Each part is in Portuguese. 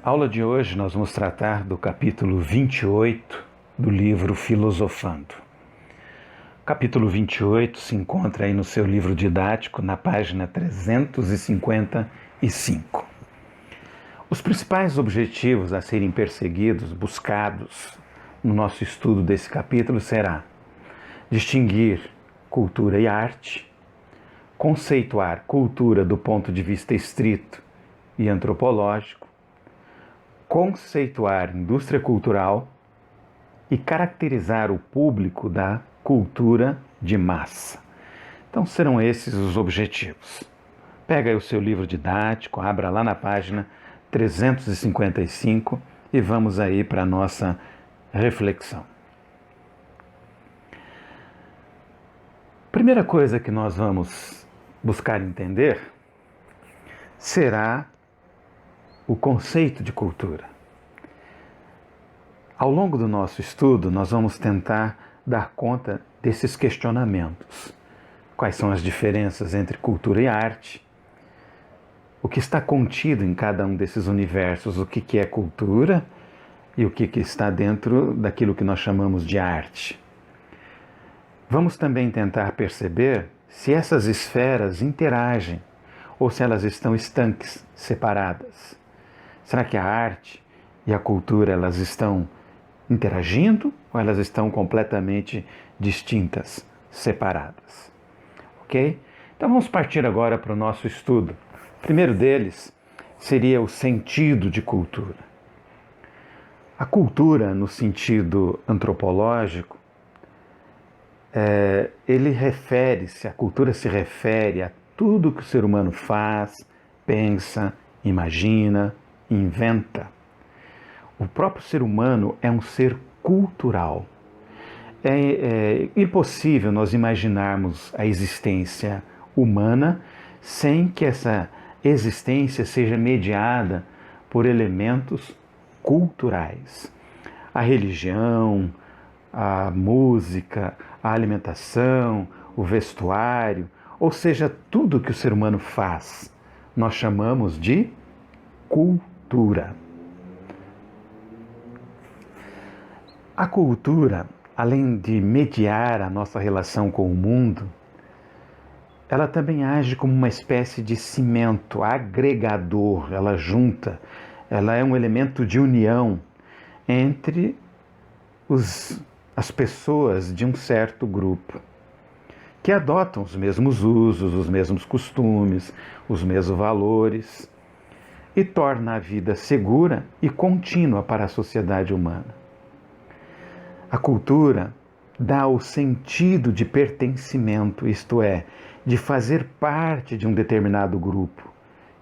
Aula de hoje nós vamos tratar do capítulo 28 do livro Filosofando. O capítulo 28 se encontra aí no seu livro didático, na página 355. Os principais objetivos a serem perseguidos, buscados no nosso estudo desse capítulo será distinguir cultura e arte, conceituar cultura do ponto de vista estrito e antropológico, conceituar indústria cultural e caracterizar o público da cultura de massa. Então serão esses os objetivos. Pega aí o seu livro didático, abra lá na página 355 e vamos aí para a nossa reflexão. Primeira coisa que nós vamos buscar entender será o conceito de cultura. Ao longo do nosso estudo, nós vamos tentar dar conta desses questionamentos. Quais são as diferenças entre cultura e arte? O que está contido em cada um desses universos? O que é cultura e o que está dentro daquilo que nós chamamos de arte? Vamos também tentar perceber se essas esferas interagem ou se elas estão estanques, separadas. Será que a arte e a cultura elas estão interagindo ou elas estão completamente distintas, separadas? Ok? Então vamos partir agora para o nosso estudo. O primeiro deles seria o sentido de cultura. A cultura, no sentido antropológico, a cultura se refere a tudo que o ser humano faz, pensa, imagina, inventa. O próprio ser humano é um ser cultural. É impossível nós imaginarmos a existência humana sem que essa existência seja mediada por elementos culturais. A religião, a música, a alimentação, o vestuário, ou seja, tudo que o ser humano faz, nós chamamos de cultura. A cultura, além de mediar a nossa relação com o mundo, ela também age como uma espécie de cimento agregador, ela junta, ela é um elemento de união entre as pessoas de um certo grupo, que adotam os mesmos usos, os mesmos costumes, os mesmos valores, e torna a vida segura e contínua para a sociedade humana. A cultura dá o sentido de pertencimento, isto é, de fazer parte de um determinado grupo,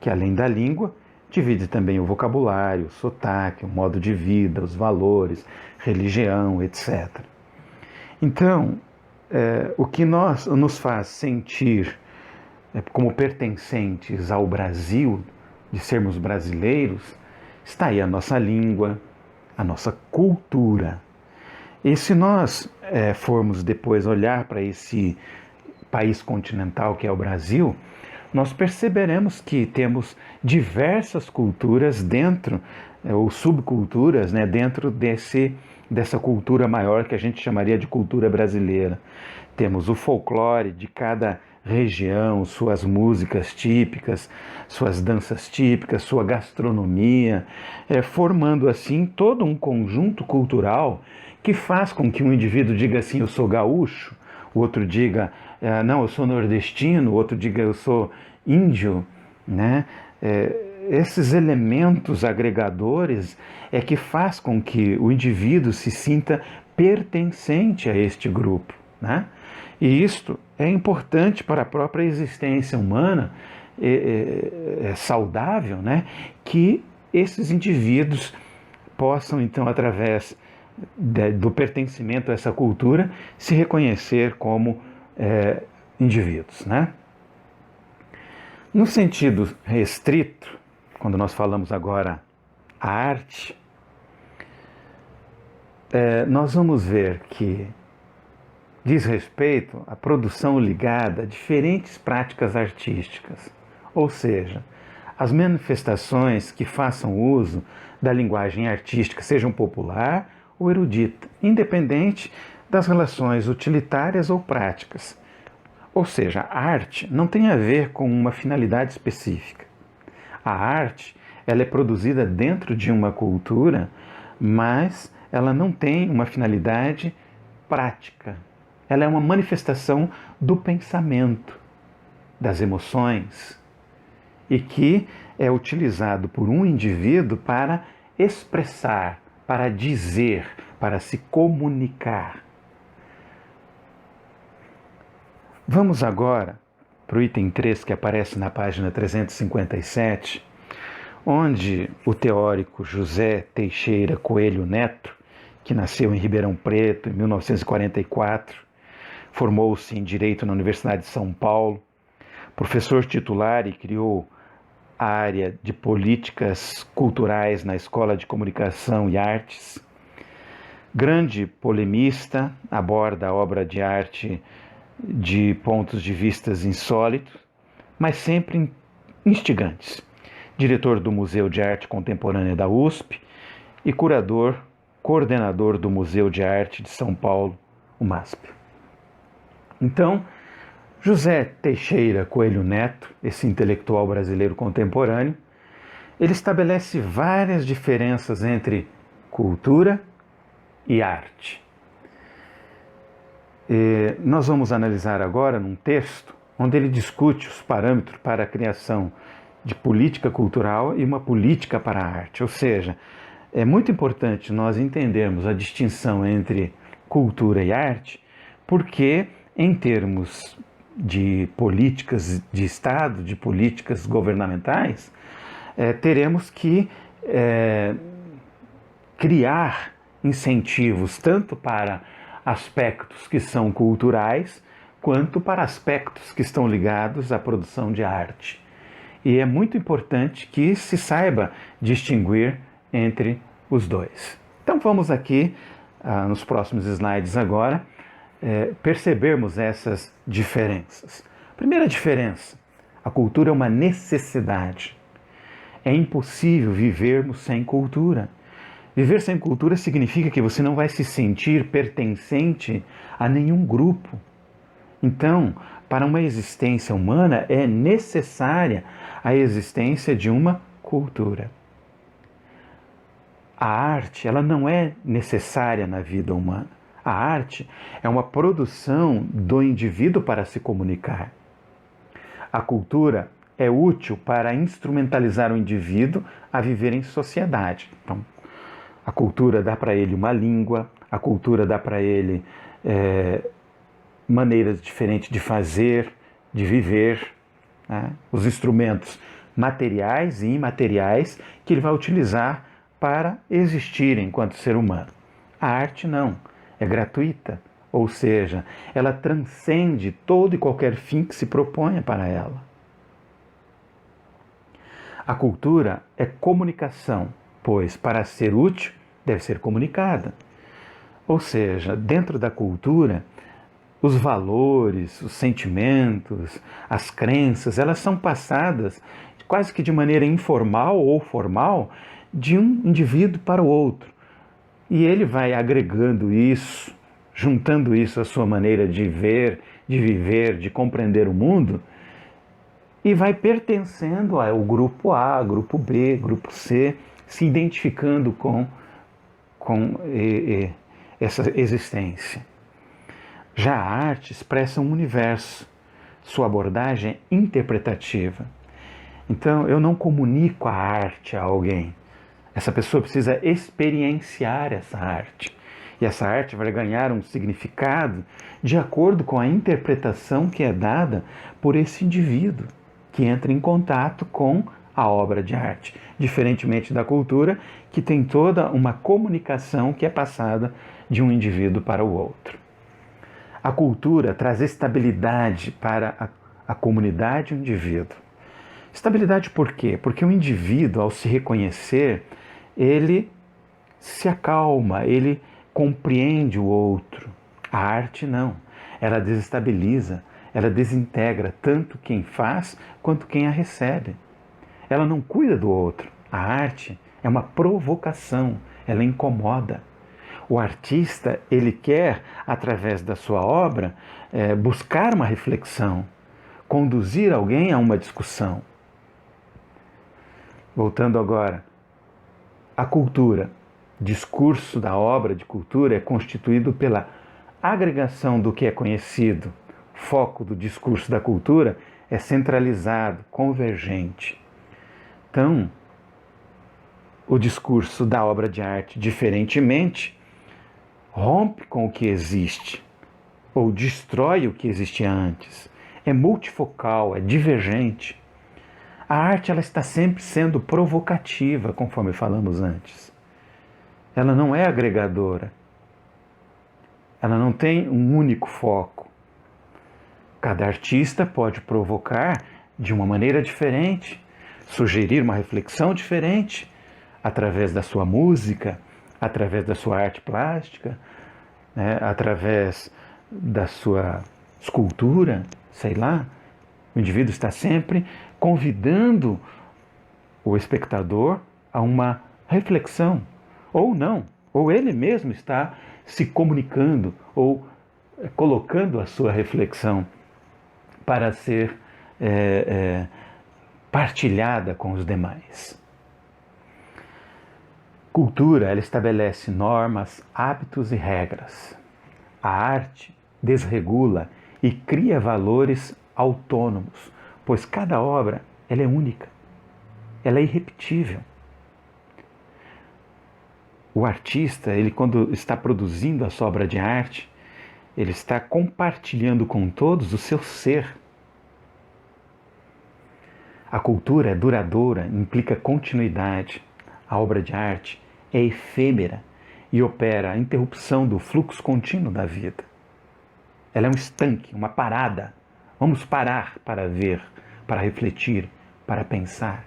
que além da língua, divide também o vocabulário, o sotaque, o modo de vida, os valores, religião, etc. Então, o que nos faz sentir como pertencentes ao Brasil, de sermos brasileiros, está aí a nossa língua, a nossa cultura. E se nós formos depois olhar para esse país continental que é o Brasil, nós perceberemos que temos diversas culturas dentro, ou subculturas, dentro dessa cultura maior que a gente chamaria de cultura brasileira. Temos o folclore de cada região, suas músicas típicas, suas danças típicas, sua gastronomia, formando assim todo um conjunto cultural que faz com que um indivíduo diga assim, eu sou gaúcho, o outro diga, não, eu sou nordestino, o outro diga, eu sou índio, né? Esses elementos agregadores é que faz com que o indivíduo se sinta pertencente a este grupo, né? E isto é importante para a própria existência humana, saudável, né? Que esses indivíduos possam, então, através do pertencimento a essa cultura, se reconhecer como indivíduos, né? No sentido restrito, quando nós falamos agora a arte, nós vamos ver que diz respeito à produção ligada a diferentes práticas artísticas, ou seja, as manifestações que façam uso da linguagem artística, sejam popular ou erudita, independente das relações utilitárias ou práticas. Ou seja, a arte não tem a ver com uma finalidade específica. A arte, ela é produzida dentro de uma cultura, mas ela não tem uma finalidade prática. Ela é uma manifestação do pensamento, das emoções, e que é utilizado por um indivíduo para expressar, para dizer, para se comunicar. Vamos agora para o item 3, que aparece na página 357, onde o teórico José Teixeira Coelho Neto, que nasceu em Ribeirão Preto em 1944, formou-se em Direito na Universidade de São Paulo, professor titular e criou a área de Políticas Culturais na Escola de Comunicação e Artes. Grande polemista, aborda a obra de arte de pontos de vistas insólitos, mas sempre instigantes. Diretor do Museu de Arte Contemporânea da USP e coordenador do Museu de Arte de São Paulo, o MASP. Então, José Teixeira Coelho Neto, esse intelectual brasileiro contemporâneo, ele estabelece várias diferenças entre cultura e arte. Nós vamos analisar agora num texto onde ele discute os parâmetros para a criação de política cultural e uma política para a arte. Ou seja, é muito importante nós entendermos a distinção entre cultura e arte, porque em termos de políticas de Estado, de políticas governamentais, teremos que criar incentivos tanto para aspectos que são culturais, quanto para aspectos que estão ligados à produção de arte. E é muito importante que se saiba distinguir entre os dois. Então vamos aqui, nos próximos slides agora, percebermos essas diferenças. Primeira diferença, a cultura é uma necessidade. É impossível vivermos sem cultura. Viver sem cultura significa que você não vai se sentir pertencente a nenhum grupo. Então, para uma existência humana é necessária a existência de uma cultura. A arte, ela não é necessária na vida humana. A arte é uma produção do indivíduo para se comunicar. A cultura é útil para instrumentalizar o indivíduo a viver em sociedade. Então, a cultura dá para ele uma língua, a cultura dá para ele maneiras diferentes de fazer, de viver, né? Os instrumentos materiais e imateriais que ele vai utilizar para existir enquanto ser humano. A arte não, é gratuita, ou seja, ela transcende todo e qualquer fim que se proponha para ela. A cultura é comunicação, pois para ser útil deve ser comunicada. Ou seja, dentro da cultura, os valores, os sentimentos, as crenças, elas são passadas quase que de maneira informal ou formal de um indivíduo para o outro. E ele vai agregando isso, juntando isso à sua maneira de ver, de viver, de compreender o mundo, e vai pertencendo ao grupo A, grupo B, grupo C, se identificando com essa existência. Já a arte expressa um universo, sua abordagem é interpretativa. Então, eu não comunico a arte a alguém. Essa pessoa precisa experienciar essa arte. E essa arte vai ganhar um significado de acordo com a interpretação que é dada por esse indivíduo que entra em contato com a obra de arte. Diferentemente da cultura, que tem toda uma comunicação que é passada de um indivíduo para o outro. A cultura traz estabilidade para a comunidade e o indivíduo. Estabilidade por quê? Porque o indivíduo, ao se reconhecer, ele se acalma, ele compreende o outro. A arte não. Ela desestabiliza, ela desintegra tanto quem faz quanto quem a recebe. ela não cuida do outro. A arte é uma provocação, ela incomoda. O artista, ele quer, através da sua obra, buscar uma reflexão, conduzir alguém a uma discussão. Voltando agora, a cultura, discurso da obra de cultura é constituído pela agregação do que é conhecido. O foco do discurso da cultura é centralizado, convergente. Então, o discurso da obra de arte, diferentemente, rompe com o que existe, ou destrói o que existia antes. É multifocal, é divergente. A arte ela está sempre sendo provocativa, conforme falamos antes. Ela não é agregadora. Ela não tem um único foco. Cada artista pode provocar de uma maneira diferente, sugerir uma reflexão diferente, através da sua música, através da sua arte plástica, né, através da sua escultura, sei lá. O indivíduo está sempre convidando o espectador a uma reflexão, ou não, ou ele mesmo está se comunicando ou colocando a sua reflexão para ser partilhada com os demais. Cultura, ela estabelece normas, hábitos e regras. A arte desregula e cria valores autônomos, pois cada obra ela é única, ela é irrepetível. O artista, ele quando está produzindo a sua obra de arte, ele está compartilhando com todos o seu ser. A cultura é duradoura, implica continuidade. A obra de arte é efêmera e opera a interrupção do fluxo contínuo da vida. Ela é um estanque, uma parada. Vamos parar para ver, para refletir, para pensar.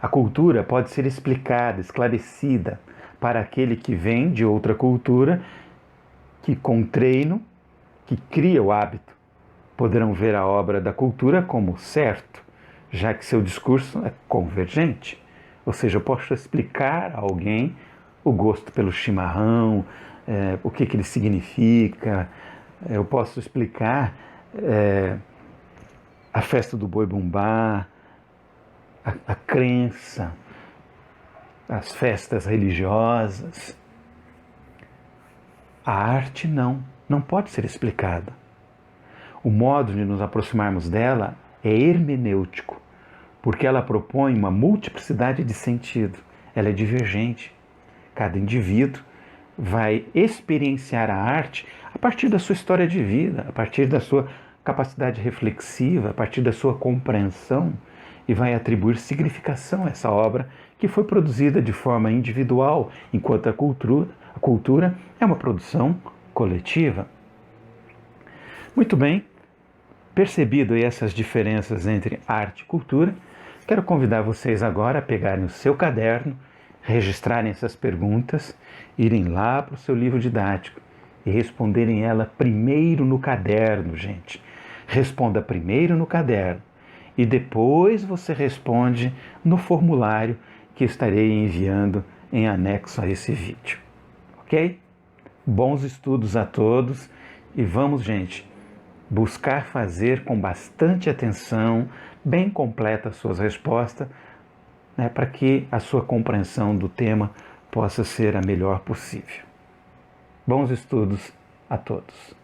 A cultura pode ser explicada, esclarecida para aquele que vem de outra cultura, que com treino, que cria o hábito, poderão ver a obra da cultura como certo, já que seu discurso é convergente. Ou seja, eu posso explicar a alguém o gosto pelo chimarrão, o que ele significa, eu posso explicar a festa do boi-bumbá, a crença, as festas religiosas. A arte não pode ser explicada. O modo de nos aproximarmos dela é hermenêutico, porque ela propõe uma multiplicidade de sentido, ela é divergente. Cada indivíduo vai experienciar a arte a partir da sua história de vida, a partir da sua capacidade reflexiva, a partir da sua compreensão, e vai atribuir significação a essa obra que foi produzida de forma individual, enquanto a cultura é uma produção coletiva. Muito bem, percebido essas diferenças entre arte e cultura, quero convidar vocês agora a pegarem o seu caderno, registrarem essas perguntas, irem lá para o seu livro didático e responderem ela primeiro no caderno, gente. Responda primeiro no caderno e depois você responde no formulário que estarei enviando em anexo a esse vídeo. Ok? Bons estudos a todos e vamos, gente, buscar fazer com bastante atenção, bem completa as suas respostas, né, para que a sua compreensão do tema possa ser a melhor possível. Bons estudos a todos.